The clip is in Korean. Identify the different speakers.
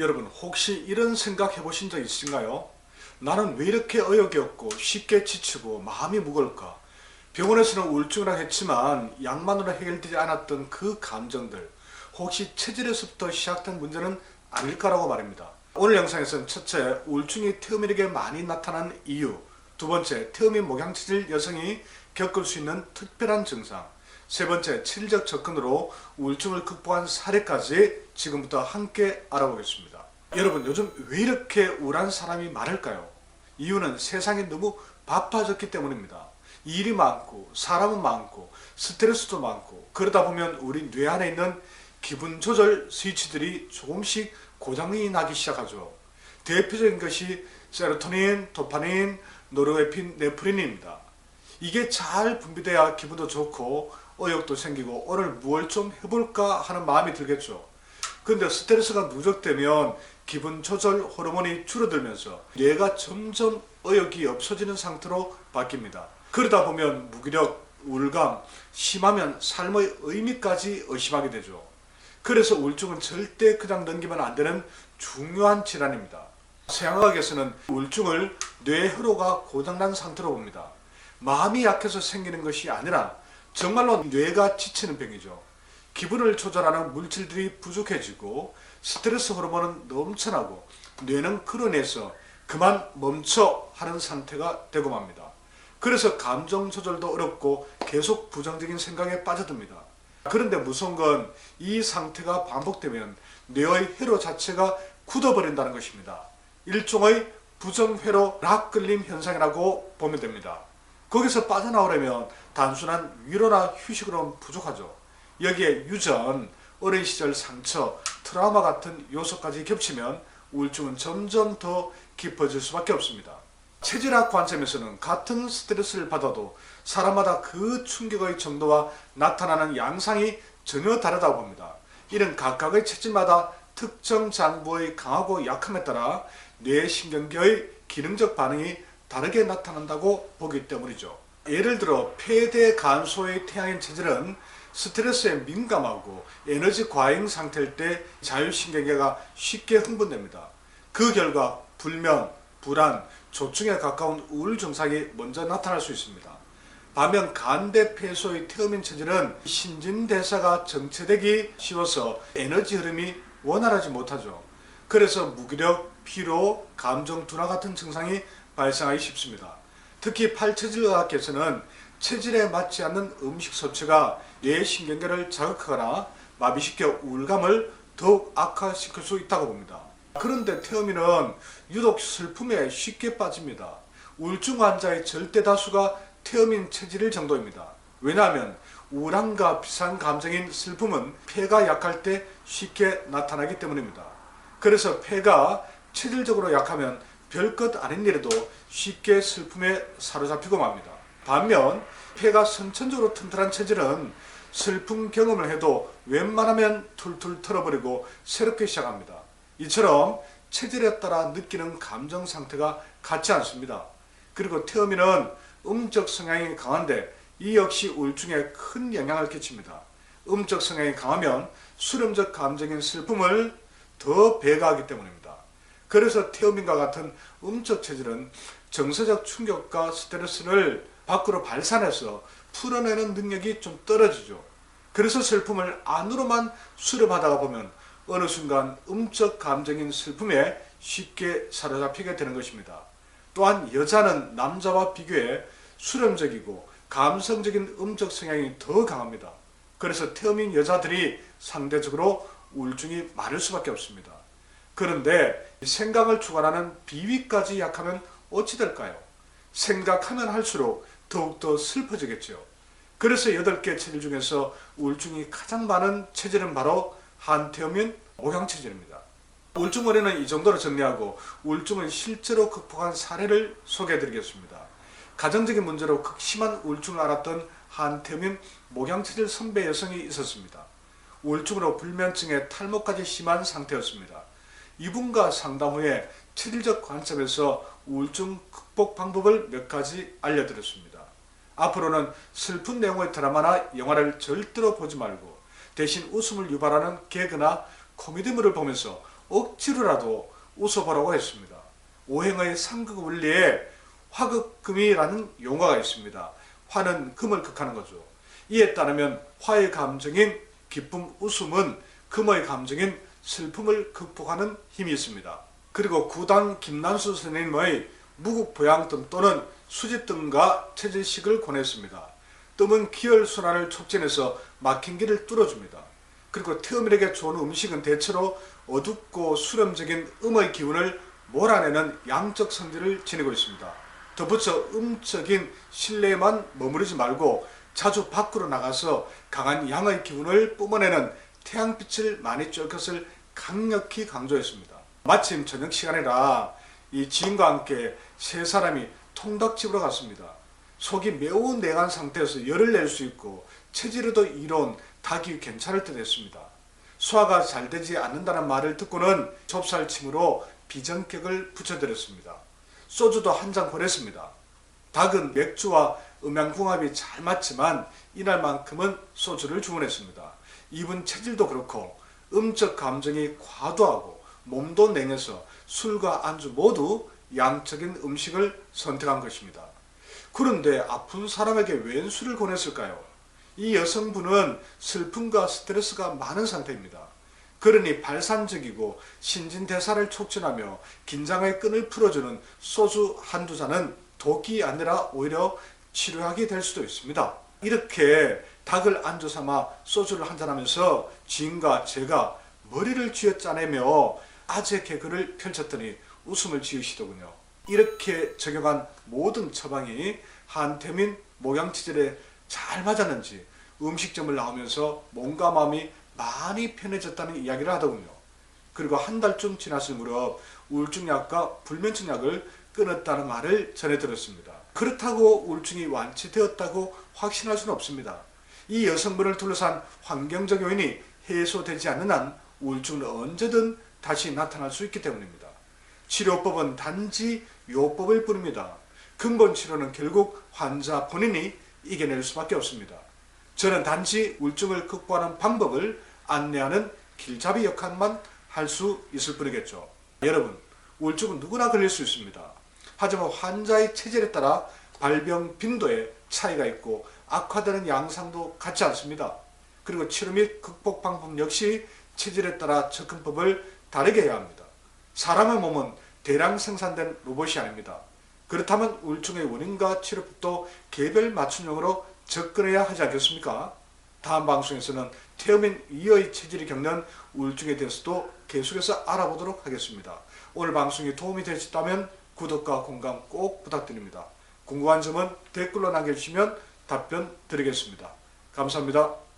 Speaker 1: 여러분 혹시 이런 생각 해보신 적 있으신가요? 나는 왜 이렇게 어역이 없고 쉽게 지치고 마음이 무거울까? 병원에서는 우울증이라고 했지만 약만으로 해결되지 않았던 그 감정들, 혹시 체질에서부터 시작된 문제는 아닐까라고 말입니다. 오늘 영상에서는 첫째, 우울증이 태음인에게 많이 나타나는 이유, 두 번째, 태음인 목양체질 여성이 겪을 수 있는 특별한 증상, 세 번째, 체질적 접근으로 우울증을 극복한 사례까지 지금부터 함께 알아보겠습니다. 여러분, 요즘 왜 이렇게 우울한 사람이 많을까요? 이유는 세상이 너무 바빠졌기 때문입니다. 일이 많고 사람은 많고 스트레스도 많고, 그러다 보면 우리 뇌 안에 있는 기분 조절 스위치들이 조금씩 고장이 나기 시작하죠. 대표적인 것이 세로토닌, 도파민, 노르에핀네프린입니다. 이게 잘 분비돼야 기분도 좋고 의욕도 생기고 오늘 무엇 좀 해볼까 하는 마음이 들겠죠. 그런데 스트레스가 누적되면 기분 조절 호르몬이 줄어들면서 뇌가 점점 의욕이 없어지는 상태로 바뀝니다. 그러다 보면 무기력, 우울감, 심하면 삶의 의미까지 의심하게 되죠. 그래서 우울증은 절대 그냥 넘기면 안 되는 중요한 질환입니다. 서양의학에서는 우울증을 뇌 회로가 고장난 상태로 봅니다. 마음이 약해서 생기는 것이 아니라 정말로 뇌가 지치는 병이죠. 기분을 조절하는 물질들이 부족해지고 스트레스 호르몬은 넘쳐나고 뇌는 끌어내서 그만 멈춰 하는 상태가 되고 맙니다. 그래서 감정 조절도 어렵고 계속 부정적인 생각에 빠져듭니다. 그런데 무서운 건 이 상태가 반복되면 뇌의 회로 자체가 굳어버린다는 것입니다. 일종의 부정회로 락걸림 현상이라고 보면 됩니다. 거기서 빠져나오려면 단순한 위로나 휴식으로는 부족하죠. 여기에 유전, 어린 시절 상처, 트라우마 같은 요소까지 겹치면 우울증은 점점 더 깊어질 수밖에 없습니다. 체질학 관점에서는 같은 스트레스를 받아도 사람마다 그 충격의 정도와 나타나는 양상이 전혀 다르다고 봅니다. 이는 각각의 체질마다 특정 장부의 강하고 약함에 따라 뇌신경계의 기능적 반응이 다르게 나타난다고 보기 때문이죠. 예를 들어 폐대간소의 태양인 체질은 스트레스에 민감하고 에너지 과잉 상태일 때 자율신경계가 쉽게 흥분됩니다. 그 결과 불면, 불안, 조증에 가까운 우울 증상이 먼저 나타날 수 있습니다. 반면 간대폐소의 태음인 체질은 신진대사가 정체되기 쉬워서 에너지 흐름이 원활하지 못하죠. 그래서 무기력, 피로, 감정 둔화 같은 증상이 발생하기 쉽습니다. 특히 팔체질의학에서는 체질에 맞지 않는 음식 섭취가 뇌 신경계를 자극하거나 마비시켜 우울감을 더욱 악화시킬 수 있다고 봅니다. 그런데 태음인은 유독 슬픔에 쉽게 빠집니다. 우울증 환자의 절대 다수가 태음인 체질일 정도입니다. 왜냐하면 우울함과 비슷한 감정인 슬픔은 폐가 약할 때 쉽게 나타나기 때문입니다. 그래서 폐가 체질적으로 약하면 별것 아닌 일에도 쉽게 슬픔에 사로잡히고 맙니다. 반면 폐가 선천적으로 튼튼한 체질은 슬픔 경험을 해도 웬만하면 툴툴 털어버리고 새롭게 시작합니다. 이처럼 체질에 따라 느끼는 감정 상태가 같지 않습니다. 그리고 태음인은 음적 성향이 강한데 이 역시 우울증에 큰 영향을 끼칩니다. 음적 성향이 강하면 수렴적 감정인 슬픔을 더 배가하기 때문입니다. 그래서 태음인과 같은 음적 체질은 정서적 충격과 스트레스를 밖으로 발산해서 풀어내는 능력이 좀 떨어지죠. 그래서 슬픔을 안으로만 수렴하다가 보면 어느 순간 음적 감정인 슬픔에 쉽게 사로잡히게 되는 것입니다. 또한 여자는 남자와 비교해 수렴적이고 감성적인 음적 성향이 더 강합니다. 그래서 태음인 여자들이 상대적으로 우울증이 많을 수밖에 없습니다. 그런데 생각을 주관하는 비위까지 약하면 어찌 될까요? 생각하면 할수록 더욱더 슬퍼지겠죠. 그래서 8개 체질 중에서 우울증이 가장 많은 체질은 바로 한태음인 목양체질입니다. 우울증 원인은 이 정도로 정리하고 우울증을 실제로 극복한 사례를 소개해드리겠습니다. 가정적인 문제로 극심한 우울증을 앓았던 한태음인 목양체질 선배 여성이 있었습니다. 우울증으로 불면증에 탈모까지 심한 상태였습니다. 이분과 상담 후에 체질적 관점에서 우울증 극복 방법을 몇 가지 알려드렸습니다. 앞으로는 슬픈 내용의 드라마나 영화를 절대로 보지 말고 대신 웃음을 유발하는 개그나 코미디물을 보면서 억지로라도 웃어보라고 했습니다. 오행의 삼극 원리에 화극금이라는 용어가 있습니다. 화는 금을 극하는 거죠. 이에 따르면 화의 감정인 기쁨, 웃음은 금의 감정인 슬픔을 극복하는 힘이 있습니다. 그리고 구당 김난수 선생님의 무국보양뜸 또는 수지뜸과 체질식을 권했습니다. 뜸은 기혈순환을 촉진해서 막힌 길을 뚫어줍니다. 그리고 태음인에게 좋은 음식은 대체로 어둡고 수렴적인 음의 기운을 몰아내는 양적 성질을 지니고 있습니다. 덧붙여 음적인 실내에만 머무르지 말고 자주 밖으로 나가서 강한 양의 기운을 뿜어내는 태양빛을 많이 쬐을 것을 강력히 강조했습니다. 마침 저녁 시간이라 이 지인과 함께 세 사람이 통닭집으로 갔습니다. 속이 매우 내간 상태에서 열을 낼 수 있고 체질에도 이로운 닭이 괜찮을 듯 했습니다. 소화가 잘 되지 않는다는 말을 듣고는 좁쌀침으로 비전격을 붙여드렸습니다. 소주도 한 잔 권했습니다. 닭은 맥주와 음양궁합이 잘 맞지만 이날만큼은 소주를 주문했습니다. 이분 체질도 그렇고 음적 감정이 과도하고 몸도 냉해서 술과 안주 모두 양적인 음식을 선택한 것입니다. 그런데 아픈 사람에게 웬 술을 권했을까요? 이 여성분은 슬픔과 스트레스가 많은 상태입니다. 그러니 발산적이고 신진대사를 촉진하며 긴장의 끈을 풀어주는 소주 한두 잔은 독이 아니라 오히려 치료약이 될 수도 있습니다. 이렇게 닭을 안주 삼아 소주를 한잔하면서 지인과 제가 머리를 쥐어짜내며 아재 개그를 펼쳤더니 웃음을 지으시더군요. 이렇게 적용한 모든 처방이 한태민 목양치질에 잘 맞았는지 음식점을 나오면서 몸과 마음이 많이 편해졌다는 이야기를 하더군요. 그리고 한 달쯤 지났을 무렵 우울증약과 불면증약을 끊었다는 말을 전해 들었습니다. 그렇다고 우울증이 완치되었다고 확신할 수는 없습니다. 이 여성분을 둘러싼 환경적 요인이 해소되지 않는 한 우울증은 언제든 다시 나타날 수 있기 때문입니다. 치료법은 단지 요법일 뿐입니다. 근본 치료는 결국 환자 본인이 이겨낼 수밖에 없습니다. 저는 단지 우울증을 극복하는 방법을 안내하는 길잡이 역할만 할 수 있을 뿐이겠죠. 여러분, 우울증은 누구나 걸릴 수 있습니다. 하지만 환자의 체질에 따라 발병 빈도에 차이가 있고 악화되는 양상도 같지 않습니다. 그리고 치료 및 극복 방법 역시 체질에 따라 접근법을 다르게 해야 합니다. 사람의 몸은 대량 생산된 로봇이 아닙니다. 그렇다면 우울증의 원인과 치료법도 개별 맞춤형으로 접근해야 하지 않겠습니까? 다음 방송에서는 태음인 이의 체질이 겪는 우울증에 대해서도 계속해서 알아보도록 하겠습니다. 오늘 방송이 도움이 되셨다면 구독과 공감 꼭 부탁드립니다. 궁금한 점은 댓글로 남겨주시면 답변 드리겠습니다. 감사합니다.